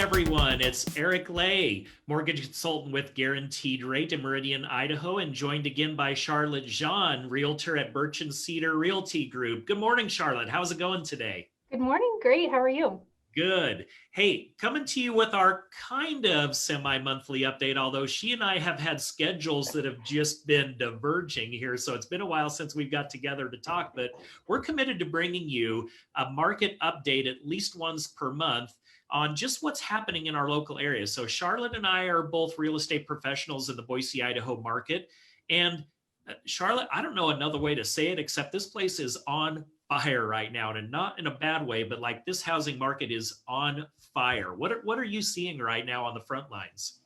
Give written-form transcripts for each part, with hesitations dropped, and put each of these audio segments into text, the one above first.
everyone. It's Eric Lay, mortgage consultant with Guaranteed Rate in Meridian, Idaho, and joined again by Charlotte Jean, realtor at Birch and Cedar Realty Group. Good morning, Charlotte. How's it going today? Good morning. Great. How are you? Good. Hey, coming to you with our kind of semi-monthly update, although she and I have had schedules that have just been diverging here. So it's been a while since we've got together to talk, but we're committed to bringing you a market update at least once per month on just what's happening in our local area. So Charlotte and I are both real estate professionals in the Boise, Idaho market. And Charlotte, I don't know another way to say it except this place is on fire right now, and not in a bad way, but like this housing market is on fire. What are you seeing right now on the front lines?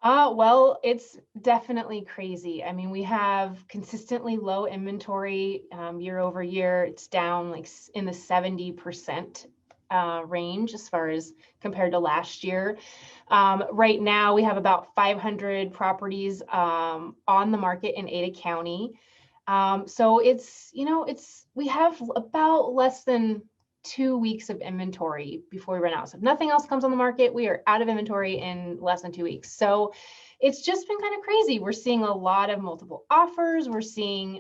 Well, it's definitely crazy. I mean, we have consistently low inventory year over year. It's down like in the 70% range as far as compared to last year. Right now, we have about 500 properties on the market in Ada County. So we have about less than 2 weeks of inventory before we run out. So if nothing else comes on the market, we are out of inventory in less than 2 weeks. So it's just been kind of crazy. We're seeing a lot of multiple offers.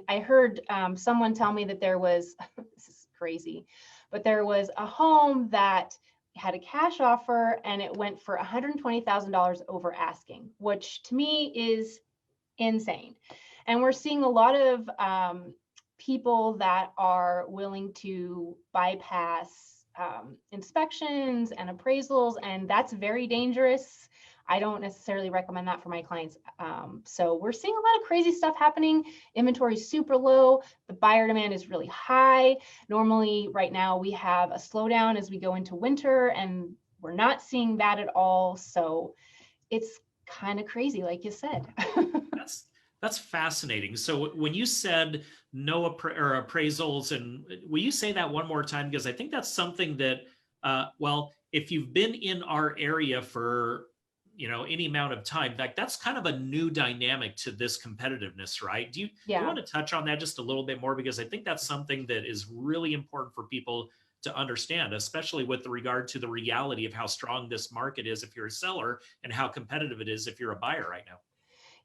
I heard someone tell me that there was, this is crazy, but there was a home that had a cash offer and it went for $120,000 over asking, which to me is insane. And we're seeing a lot of people that are willing to bypass inspections and appraisals, and that's very dangerous. I don't necessarily recommend that for my clients. So we're seeing a lot of crazy stuff happening. Inventory is super low. The buyer demand is really high. Normally, right now, we have a slowdown as we go into winter, and we're not seeing that at all. So it's kind of crazy, like you said. That's fascinating. So when you said no appraisals, and will you say that one more time? Because I think that's something that, well, if you've been in our area for any amount of time, in fact, that's kind of a new dynamic to this competitiveness, right? Do you Yeah. want to touch on that just a little bit more? Because I think that's something that is really important for people to understand, especially with regard to the reality of how strong this market is if you're a seller and how competitive it is if you're a buyer right now.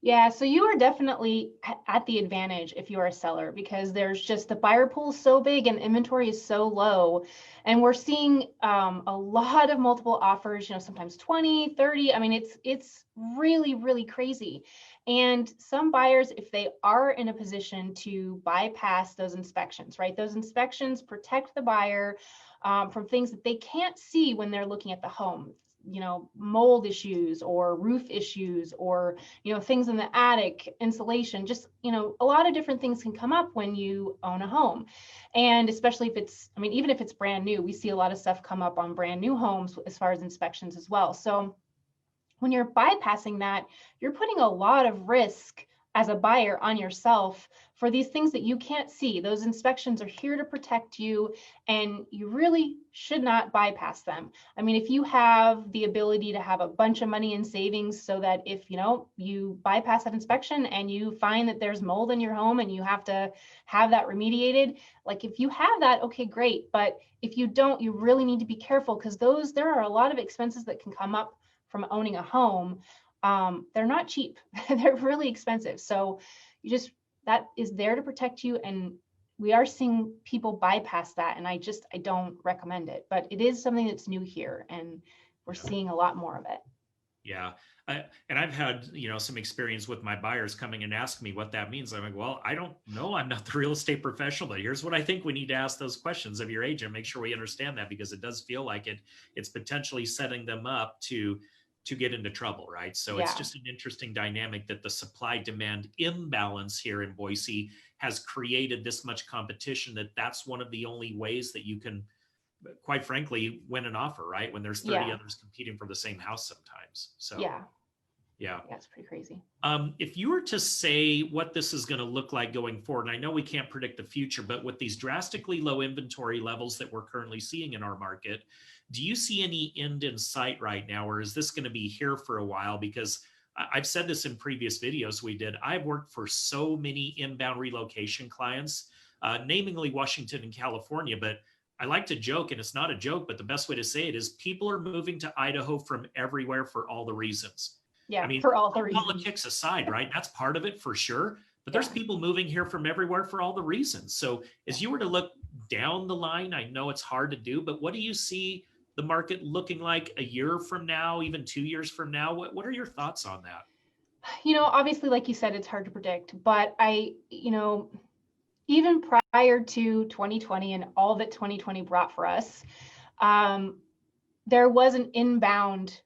Yeah, so you are definitely at the advantage if you are a seller because there's just the buyer pool is so big and inventory is so low. And we're seeing a lot of multiple offers, sometimes 20, 30. I mean, it's really, really crazy. And some buyers, if they are in a position to bypass those inspections, right? Those inspections protect the buyer from things that they can't see when they're looking at the home. Mold issues or roof issues or, things in the attic, insulation, just, a lot of different things can come up when you own a home. And especially even if it's brand new, we see a lot of stuff come up on brand new homes as far as inspections as well. So when you're bypassing that, you're putting a lot of risk as a buyer on yourself for these things that you can't see. Those inspections are here to protect you, and you really should not bypass them. I mean, if you have the ability to have a bunch of money in savings so that if you bypass that inspection and you find that there's mold in your home and you have to have that remediated, like if you have that, okay, great. But if you don't, you really need to be careful because there are a lot of expenses that can come up from owning a home. They're not cheap. They're really expensive. So that is there to protect you. And we are seeing people bypass that. And I don't recommend it, but it is something that's new here and we're seeing a lot more of it. Yeah. And I've had, some experience with my buyers coming and asking me what that means. I'm like, well, I don't know. I'm not the real estate professional, but here's what I think we need to ask those questions of your agent. Make sure we understand that because it does feel like it's potentially setting them up to get into trouble, right? So it's Yeah. just an interesting dynamic that the supply demand imbalance here in Boise has created this much competition that's one of the only ways that you can, quite frankly, win an offer, right? When there's 30 Yeah. others competing for the same house sometimes. So Yeah. yeah. Yeah. It's pretty crazy. If you were to say what this is going to look like going forward, and I know we can't predict the future, but with these drastically low inventory levels that we're currently seeing in our market, do you see any end in sight right now, or is this going to be here for a while? Because I've said this in previous videos we did. I've worked for so many inbound relocation clients, namely Washington and California, but I like to joke, and it's not a joke, but the best way to say it is people are moving to Idaho from everywhere for all the reasons. I Yeah, mean, for all the reasons. politics aside, right? That's part of it for sure. But there's Yeah. people moving here from everywhere for all the reasons. So as you were to look down the line, I know it's hard to do, but what do you see the market looking like a year from now, even 2 years from now? What are your thoughts on that? Obviously, like you said, it's hard to predict, but even prior to 2020 and all that 2020 brought for us, there was an inbound,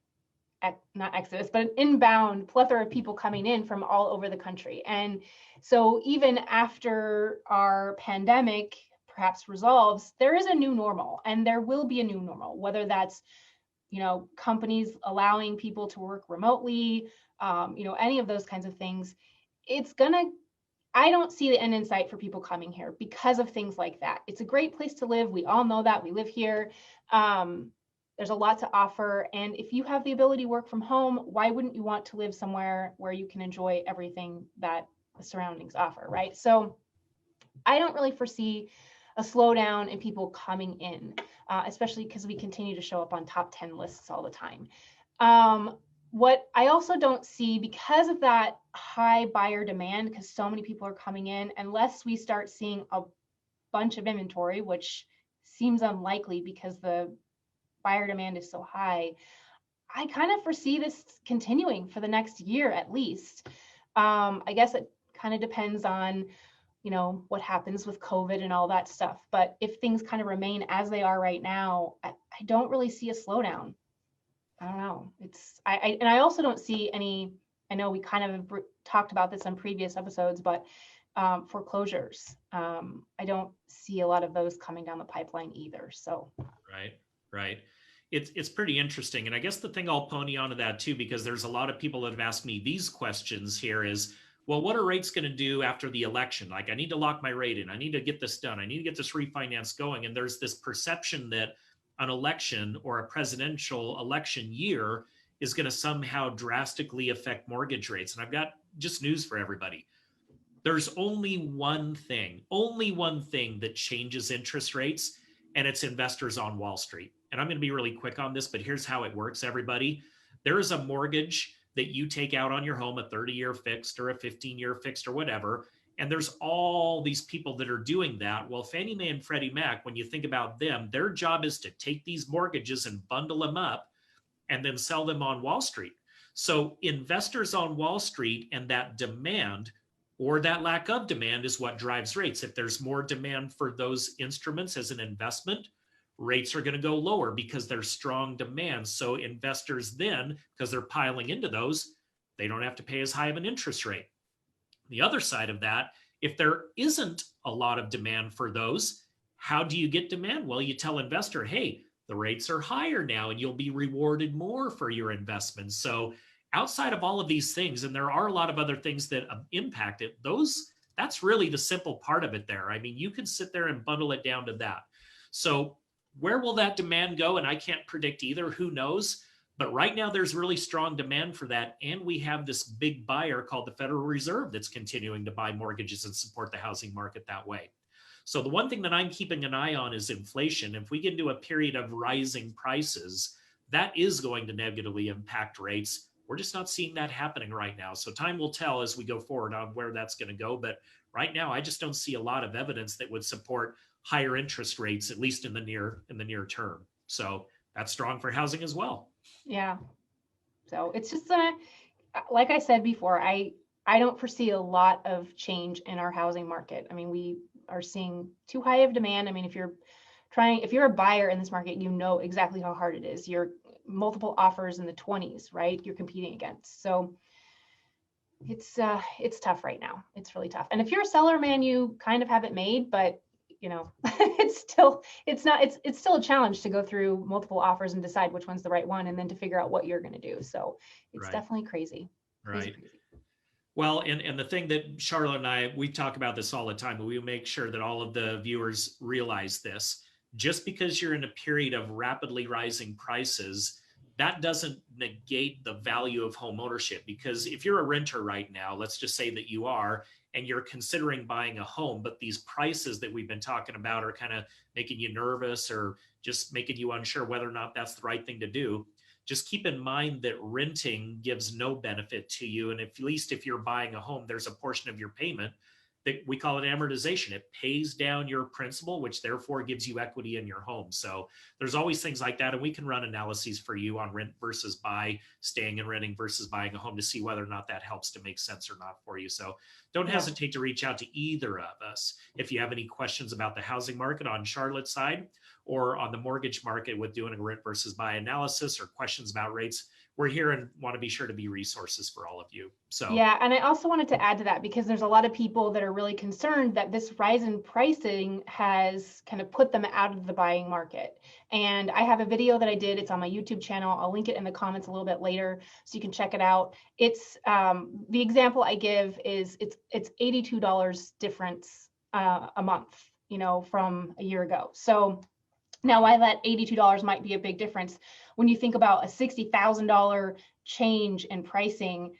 not exodus, but an inbound plethora of people coming in from all over the country. And so even after our pandemic perhaps resolves, there is a new normal, and there will be a new normal, whether that's, companies allowing people to work remotely, any of those kinds of things. I don't see the end in sight for people coming here because of things like that. It's a great place to live. We all know that. We live here. There's a lot to offer. And if you have the ability to work from home, why wouldn't you want to live somewhere where you can enjoy everything that the surroundings offer, right? So I don't really foresee a slowdown in people coming in, especially because we continue to show up on top 10 lists all the time. What I also don't see, because of that high buyer demand, because so many people are coming in, unless we start seeing a bunch of inventory, which seems unlikely because the buyer demand is so high, I kind of foresee this continuing for the next year at least. I guess it kind of depends on, what happens with COVID and all that stuff. But if things kind of remain as they are right now, I don't really see a slowdown. I don't know. And I also don't see any, I know we kind of talked about this on previous episodes, but foreclosures, I don't see a lot of those coming down the pipeline either. So. Right. It's pretty interesting. And I guess the thing I'll pony onto that too, because there's a lot of people that have asked me these questions here is, well, what are rates going to do after the election? Like, I need to lock my rate in. I need to get this done. I need to get this refinance going. And there's this perception that an election or a presidential election year is going to somehow drastically affect mortgage rates. And I've got just news for everybody. There's only one thing that changes interest rates, and it's investors on Wall Street. And I'm going to be really quick on this, but here's how it works, everybody. There is a mortgage that you take out on your home, a 30-year fixed or a 15-year fixed or whatever. And there's all these people that are doing that. Well, Fannie Mae and Freddie Mac, when you think about them, their job is to take these mortgages and bundle them up and then sell them on Wall Street. So investors on Wall Street and that demand or that lack of demand is what drives rates. If there's more demand for those instruments as an investment, rates are going to go lower because there's strong demand. So investors then, because they're piling into those, they don't have to pay as high of an interest rate. The other side of that, if there isn't a lot of demand for those, how do you get demand? Well, you tell investor, hey, the rates are higher now and you'll be rewarded more for your investment. So outside of all of these things, and there are a lot of other things that impact it, that's really the simple part of it there. I mean, you can sit there and bundle it down to that. So where will that demand go? And I can't predict either. Who knows? But right now, there's really strong demand for that. And we have this big buyer called the Federal Reserve that's continuing to buy mortgages and support the housing market that way. So the one thing that I'm keeping an eye on is inflation. If we get into a period of rising prices, that is going to negatively impact rates. We're just not seeing that happening right now. So time will tell as we go forward on where that's going to go. But right now, I just don't see a lot of evidence that would support higher interest rates, at least in the near term. So that's strong for housing as well. Yeah. So it's just like I said before, I don't foresee a lot of change in our housing market. I mean, we are seeing too high of demand. I mean, if you're a buyer in this market, you know exactly how hard it is. You're multiple offers in the 20s, right? You're competing against. So it's tough right now. It's really tough. And if you're a seller, man, you kind of have it made, but it's still a challenge to go through multiple offers and decide which one's the right one and then to figure out what you're going to do. So it's definitely crazy. Right. Well, and the thing that Charlotte and we talk about this all the time, but we make sure that all of the viewers realize this. Just because you're in a period of rapidly rising prices, that doesn't negate the value of home ownership. Because if you're a renter right now, let's just say that you are, and you're considering buying a home, but these prices that we've been talking about are kind of making you nervous or just making you unsure whether or not that's the right thing to do, just keep in mind that renting gives no benefit to you. And at least if you're buying a home, there's a portion of your payment that we call it amortization. It pays down your principal, which therefore gives you equity in your home. So there's always things like that. And we can run analyses for you on rent versus buy, staying and renting versus buying a home to see whether or not that helps to make sense or not for you. So don't hesitate to reach out to either of us if you have any questions about the housing market on Charlotte's side or on the mortgage market with doing a rent versus buy analysis or questions about rates. We're here and want to be sure to be resources for all of you. So yeah, and I also wanted to add to that because there's a lot of people that are really concerned that this rise in pricing has kind of put them out of the buying market. And I have a video that I did. It's on my YouTube channel. I'll link it in the comments a little bit later so you can check it out. It's the example I give is it's $82 difference a month, you know, from a year ago. So now, why that $82 might be a big difference when you think about a $60,000 change in pricing,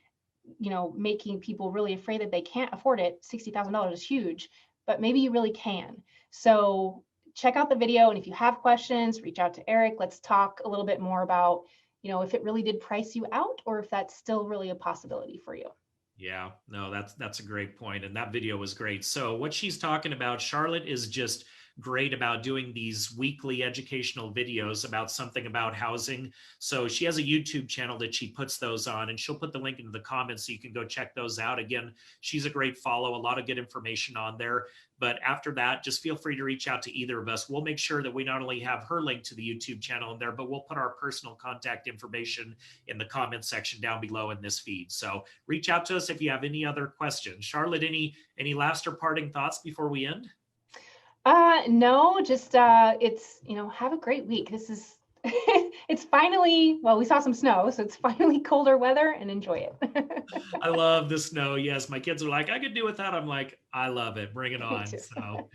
you know, making people really afraid that they can't afford it. $60,000 is huge, but maybe you really can. So check out the video. And if you have questions, reach out to Eric. Let's talk a little bit more about, you know, if it really did price you out or if that's still really a possibility for you. yeah, no, that's a great point. And that video was great. So what she's talking about, Charlotte, is just great about doing these weekly educational videos about something about housing. So she has a YouTube channel that she puts those on, and she'll put the link into the comments so you can go check those out. Again, she's a great follow, a lot of good information on there. But after that, just feel free to reach out to either of us. We'll make sure that we not only have her link to the YouTube channel in there, but we'll put our personal contact information in the comment section down below in this feed. So reach out to us if you have any other questions. Charlotte, any last or parting thoughts before we end? No, just it's, you know, have a great week. This is it's finally, well, we saw some snow, so it's finally colder weather, and enjoy it. I love the snow. Yes, my kids are like, I could do without. I'm like, I love it. Bring it Me on. too. So,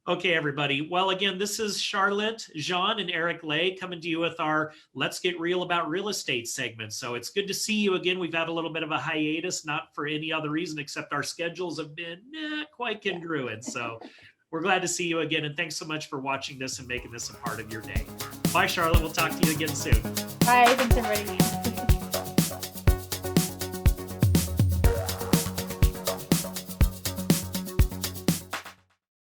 okay, everybody. Well, again, this is Charlotte, Jean, and Eric Lay coming to you with our Let's Get Real About Real Estate segment. So it's good to see you again. We've had a little bit of a hiatus, not for any other reason except our schedules have been not quite congruent. So we're glad to see you again. And thanks so much for watching this and making this a part of your day. Bye, Charlotte. We'll talk to you again soon. Bye. Thanks, everybody.